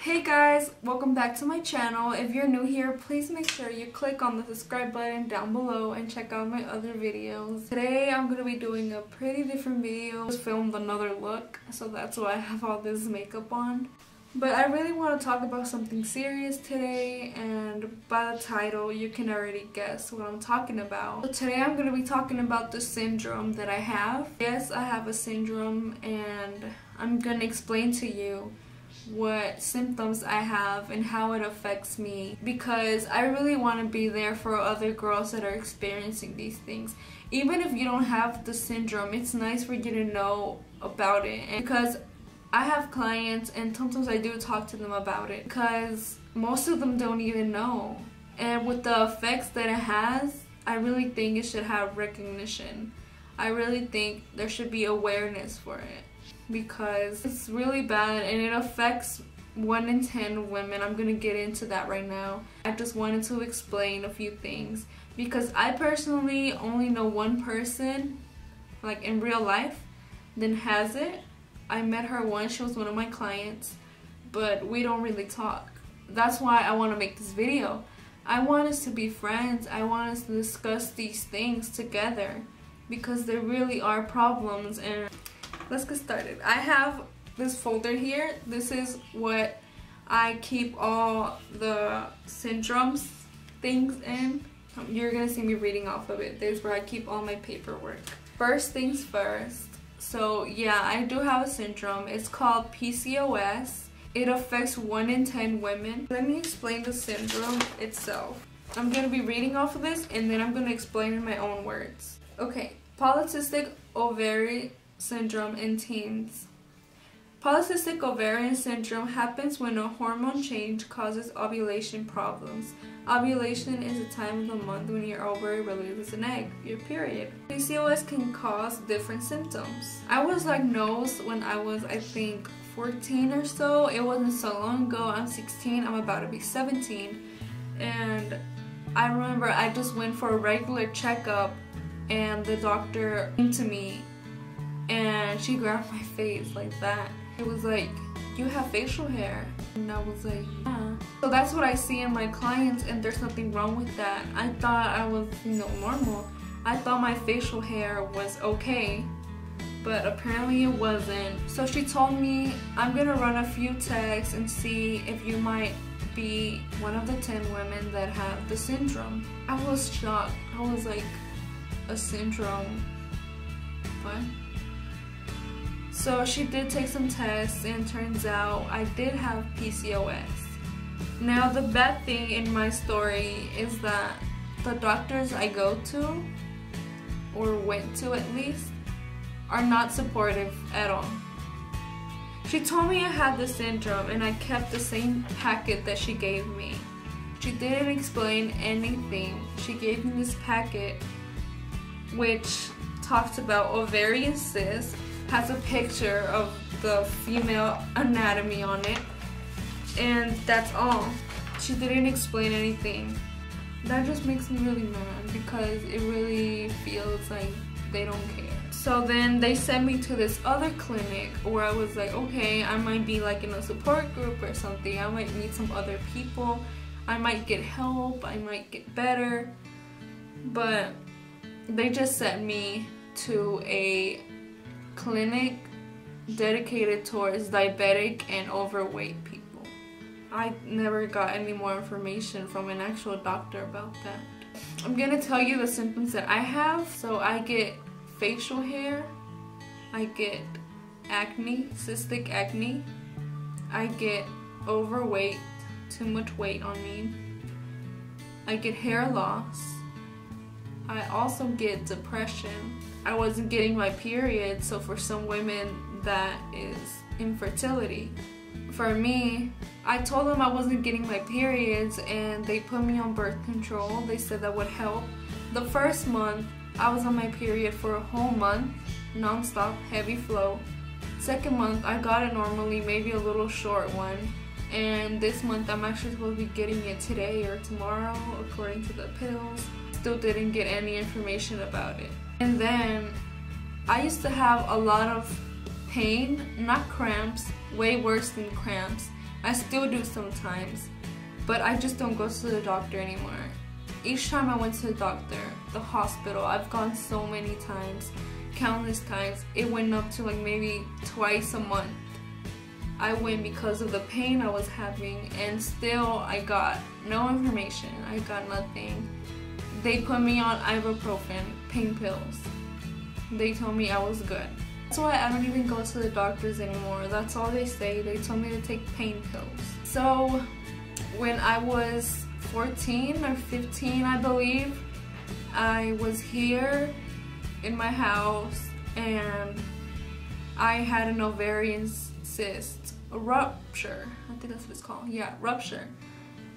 Hey guys, welcome back to my channel. If you're new here, please make sure you click on the subscribe button down below and check out my other videos. Today I'm going to be doing a pretty different video. I just filmed another look, so that's why I have all this makeup on. But I really want to talk about something serious today, and by the title you can already guess what I'm talking about. So today I'm going to be talking about the syndrome that I have. Yes, I have a syndrome, and I'm going to explain to you what symptoms I have and how it affects me, because I really want to be there for other girls that are experiencing these things. Even if you don't have the syndrome, it's nice for you to know about it, and because I have clients and sometimes I do talk to them about it because most of them don't even know. And with the effects that it has, I really think it should have recognition. I really think there should be awareness for it, because it's really bad and it affects 1 in 10 women. I'm gonna get into that right now. I just wanted to explain a few things because I personally only know one person, like in real life, that has it. I met her once, she was one of my clients, but we don't really talk. That's why I want to make this video. I want us to be friends. I want us to discuss these things together because there really are problems. And let's get started. I have this folder here. This is what I keep all the syndromes things in. You're gonna see me reading off of it. This is where I keep all my paperwork. First things first. So yeah, I do have a syndrome. It's called PCOS. It affects 1 in 10 women. Let me explain the syndrome itself. I'm gonna be reading off of this and then I'm gonna explain in my own words. Okay, polycystic ovary syndrome in teens. Polycystic ovarian syndrome happens when a hormone change causes ovulation problems. Ovulation is a time of the month when your ovary releases an egg, your period. PCOS can cause different symptoms. I was diagnosed when I was, I think, 14 or so. It wasn't so long ago. I'm 16, I'm about to be 17. And I remember I just went for a regular checkup and the doctor came to me and she grabbed my face like that. It was like, you have facial hair. And I was like, yeah. So that's what I see in my clients, and there's nothing wrong with that. I thought I was, normal. I thought my facial hair was okay, but apparently it wasn't. So she told me, I'm gonna run a few tests and see if you might be one of the 10 women that have the syndrome. I was shocked. I was like, a syndrome? What? So she did take some tests and turns out I did have PCOS. Now the bad thing in my story is that the doctors I go to, or went to at least, are not supportive at all. She told me I had the syndrome and I kept the same packet that she gave me. She didn't explain anything. She gave me this packet which talks about ovarian cysts, has a picture of the female anatomy on it, and that's all. She didn't explain anything. That just makes me really mad because it really feels like they don't care. So then they sent me to this other clinic where I was like, okay, I might be like in a support group or something. I might meet some other people. I might get help. I might get better. But they just sent me to a clinic dedicated towards diabetic and overweight people. I never got any more information from an actual doctor about that. I'm gonna tell you the symptoms that I have. So I get facial hair, I get acne, cystic acne, I get overweight, too much weight on me, I get hair loss, I also get depression. I wasn't getting my period, so for some women that is infertility. For me, I told them I wasn't getting my periods and they put me on birth control. They said that would help. The first month, I was on my period for a whole month, non-stop, heavy flow. Second month, I got it normally, maybe a little short one. And this month, I'm actually supposed to be getting it today or tomorrow, according to the pills. Still didn't get any information about it. And then I used to have a lot of pain, not cramps, way worse than cramps. I still do sometimes, but I just don't go to the doctor anymore. Each time I went to the doctor, the hospital, I've gone so many times, countless times. It went up to like maybe twice a month. I went because of the pain I was having, and still I got no information. I got nothing. They put me on ibuprofen, pain pills. They told me I was good. That's why I don't even go to the doctors anymore. That's all they say. They told me to take pain pills. So when I was 14 or 15, I believe, I was here in my house and I had an ovarian cyst, a rupture. I think that's what it's called. Yeah, rupture.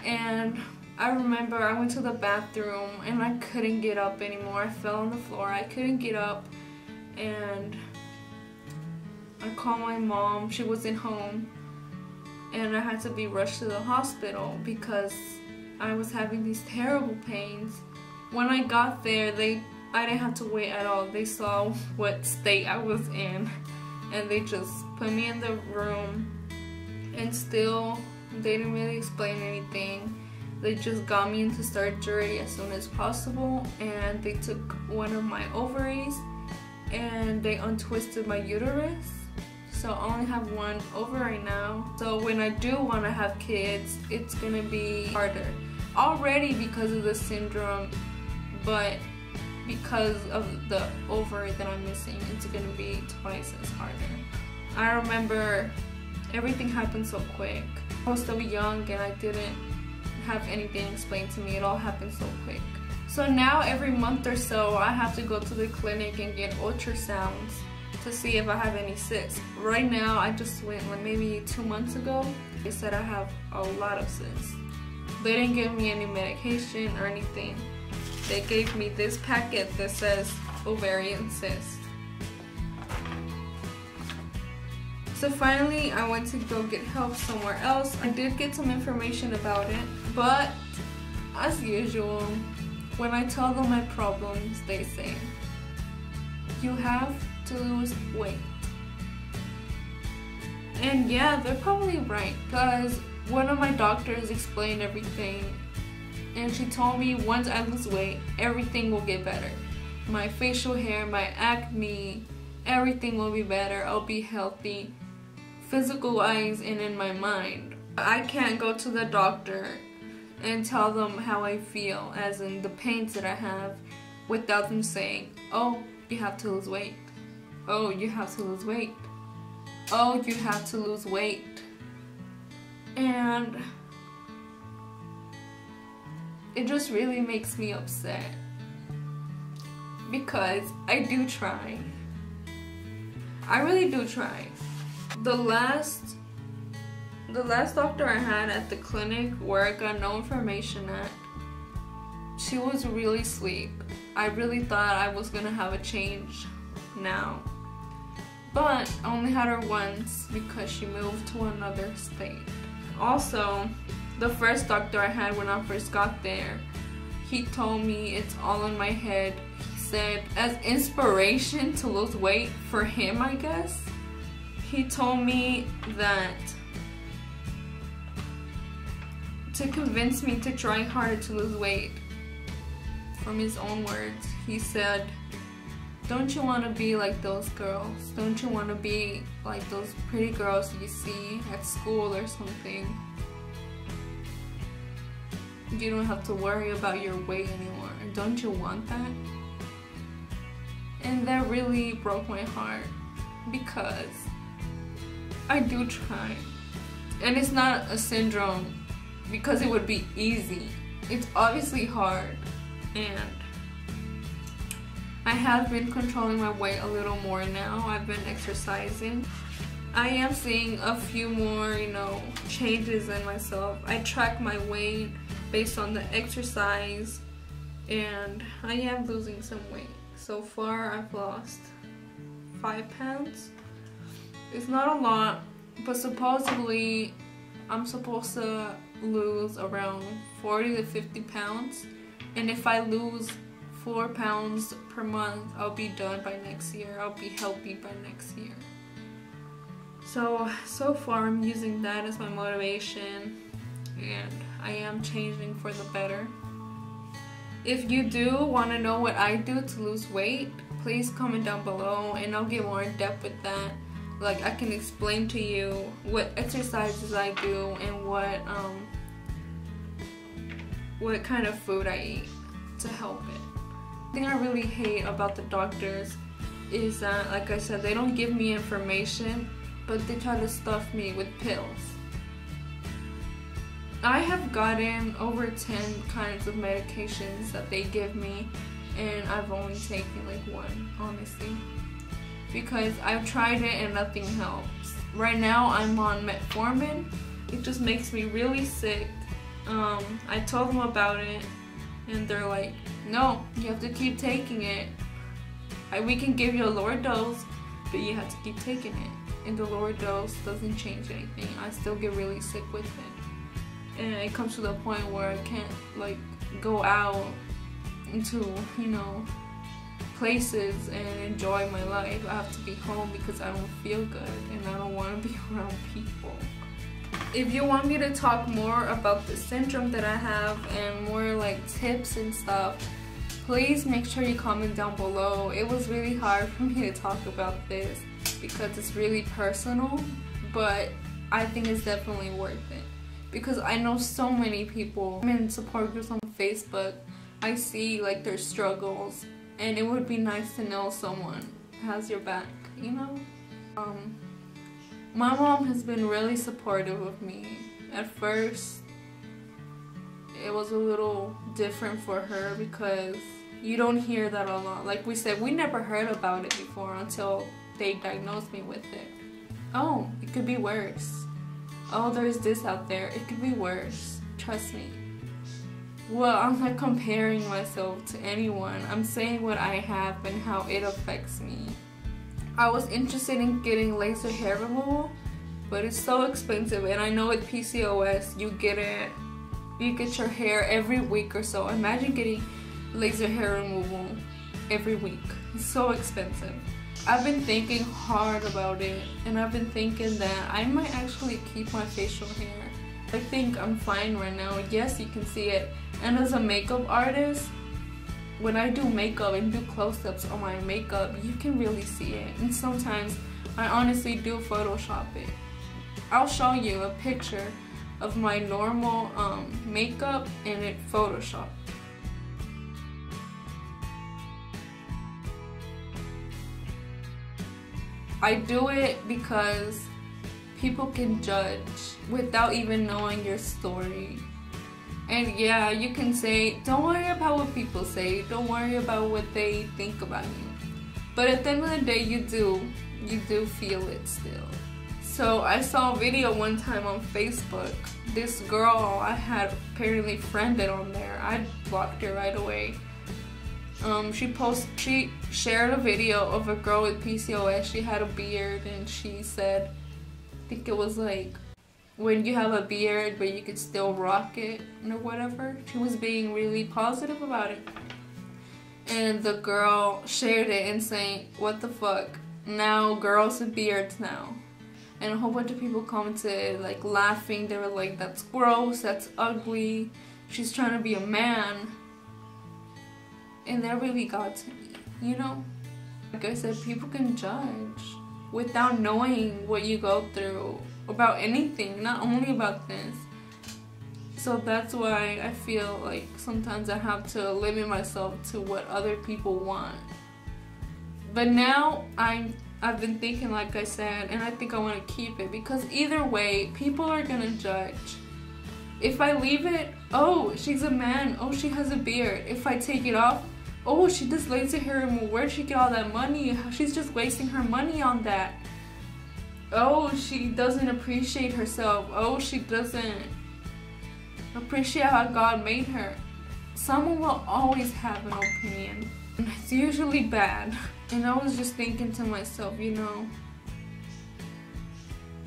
And I remember I went to the bathroom and I couldn't get up anymore. I fell on the floor. I couldn't get up, and I called my mom. She wasn't home, and I had to be rushed to the hospital because I was having these terrible pains. When I got there, I didn't have to wait at all. They saw what state I was in, and they just put me in the room, and still they didn't really explain anything. They just got me into surgery as soon as possible, and they took one of my ovaries and they untwisted my uterus. So I only have one ovary right now. So when I do want to have kids, it's gonna be harder. Already because of the syndrome, but because of the ovary that I'm missing, it's gonna be twice as harder. I remember everything happened so quick. I was so young and I didn't have anything explained to me. It all happened so quick. So now every month or so I have to go to the clinic and get ultrasounds to see if I have any cysts. Right now I just went like maybe 2 months ago. They said I have a lot of cysts. They didn't give me any medication or anything. They gave me this packet that says ovarian cyst. So finally I went to go get help somewhere else. I did get some information about it, but as usual, when I tell them my problems, they say, you have to lose weight. And yeah, they're probably right, because one of my doctors explained everything, and she told me once I lose weight, everything will get better. My facial hair, my acne, everything will be better. I'll be healthy, physical-wise and in my mind. I can't go to the doctor and tell them how I feel, as in the pains that I have, without them saying, oh, you have to lose weight. Oh, you have to lose weight. Oh, you have to lose weight. And it just really makes me upset, because I do try. I really do try. The last doctor I had at the clinic where I got no information at, she was really sweet. I really thought I was gonna have a change now. But I only had her once because she moved to another state. Also, the first doctor I had when I first got there, he told me it's all in my head. He said, as inspiration to lose weight for him, I guess, he told me that to convince me to try harder to lose weight. From his own words, he said, don't you want to be like those girls? Don't you want to be like those pretty girls you see at school or something? You don't have to worry about your weight anymore. Don't you want that? And that really broke my heart, because I do try. And it's not a syndrome because it would be easy. It's obviously hard, and I have been controlling my weight a little more now. I've been exercising. I am seeing a few more, changes in myself. I track my weight based on the exercise, and I am losing some weight. So far, I've lost 5 pounds. It's not a lot, but supposedly I'm supposed to lose around 40 to 50 pounds. And if I lose 4 pounds per month, I'll be done by next year. I'll be healthy by next year. So far I'm using that as my motivation, and I am changing for the better. If you do want to know what I do to lose weight, please comment down below and I'll get more in depth with that. Like, I can explain to you what exercises I do and what kind of food I eat to help it. The thing I really hate about the doctors is that, like I said, they don't give me information, but they try to stuff me with pills. I have gotten over 10 kinds of medications that they give me, and I've only taken like one, honestly, because I've tried it and nothing helps. Right now I'm on metformin. It just makes me really sick. I told them about it and they're like, no, you have to keep taking it. We can give you a lower dose, but you have to keep taking it. And the lower dose doesn't change anything. I still get really sick with it. And it comes to the point where I can't like go out into, you know, places and enjoy my life. I have to be home because I don't feel good and I don't want to be around people. If you want me to talk more about the syndrome that I have and more like tips and stuff, please make sure you comment down below. It was really hard for me to talk about this because it's really personal, but I think it's definitely worth it. Because I know so many people, I'm in support groups on Facebook, I see like their struggles, and it would be nice to know someone has your back, you know? My mom has been really supportive of me. At first, it was a little different for her because you don't hear that a lot. Like we said, we never heard about it before until they diagnosed me with it. Oh, it could be worse. Oh, there's this out there. It could be worse. Trust me. Well, I'm not comparing myself to anyone. I'm saying what I have and how it affects me. I was interested in getting laser hair removal, but it's so expensive. And I know with PCOS, you get your hair every week or so. Imagine getting laser hair removal every week. It's so expensive. I've been thinking hard about it, and I've been thinking that I might actually keep my facial hair. I think I'm fine right now. Yes, you can see it. And as a makeup artist, when I do makeup and do close-ups on my makeup, you can really see it. And sometimes I honestly do Photoshop it. I'll show you a picture of my normal makeup and it Photoshop. I do it because people can judge without even knowing your story. And yeah, you can say, don't worry about what people say, don't worry about what they think about you. But at the end of the day, you do feel it still. So I saw a video one time on Facebook. This girl I had apparently friended on there. I blocked her right away. She shared a video of a girl with PCOS. She had a beard and she said, I think it was like when you have a beard but you could still rock it or whatever. She was being really positive about it. And the girl shared it and saying, what the fuck? Now girls with beards now. And a whole bunch of people commented like laughing. They were like, that's gross, that's ugly, she's trying to be a man. And that really got to me, you know? Like I said, people can judge without knowing what you go through about anything, not only about this. So that's why I feel like sometimes I have to limit myself to what other people want. But now I've been thinking, like I said, and I think I want to keep it because either way, people are gonna judge. If I leave it, oh, she's a man, oh, she has a beard. If I take it off, oh, she does laser hair removal. Where'd she get all that money? She's just wasting her money on that. Oh, she doesn't appreciate herself. Oh, she doesn't appreciate how God made her. Someone will always have an opinion. And it's usually bad. And I was just thinking to myself, you know,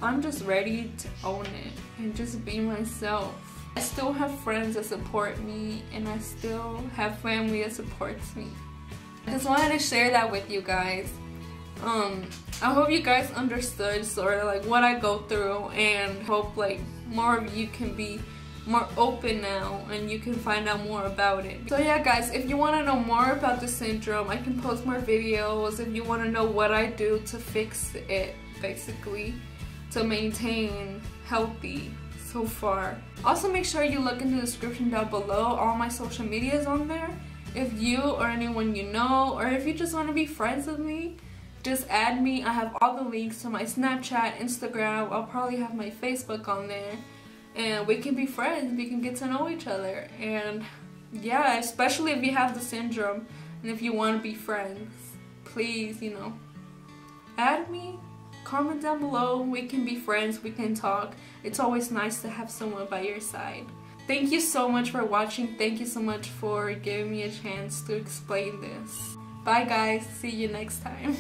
I'm just ready to own it and just be myself. I still have friends that support me, and I still have family that supports me. I just wanted to share that with you guys. I hope you guys understood sort of like what I go through, and hope like more of you can be more open now and you can find out more about it. So yeah guys, if you want to know more about the syndrome, I can post more videos. If you want to know what I do to fix it, basically to maintain healthy so far. Also make sure you look in the description down below. All my social media is on there. If you or anyone you know, or if you just want to be friends with me, just add me. I have all the links to my Snapchat, Instagram. I'll probably have my Facebook on there. And we can be friends. We can get to know each other. And yeah, especially if you have the syndrome and if you want to be friends, please, you know, add me. Comment down below. We can be friends. We can talk. It's always nice to have someone by your side. Thank you so much for watching. Thank you so much for giving me a chance to explain this. Bye guys. See you next time.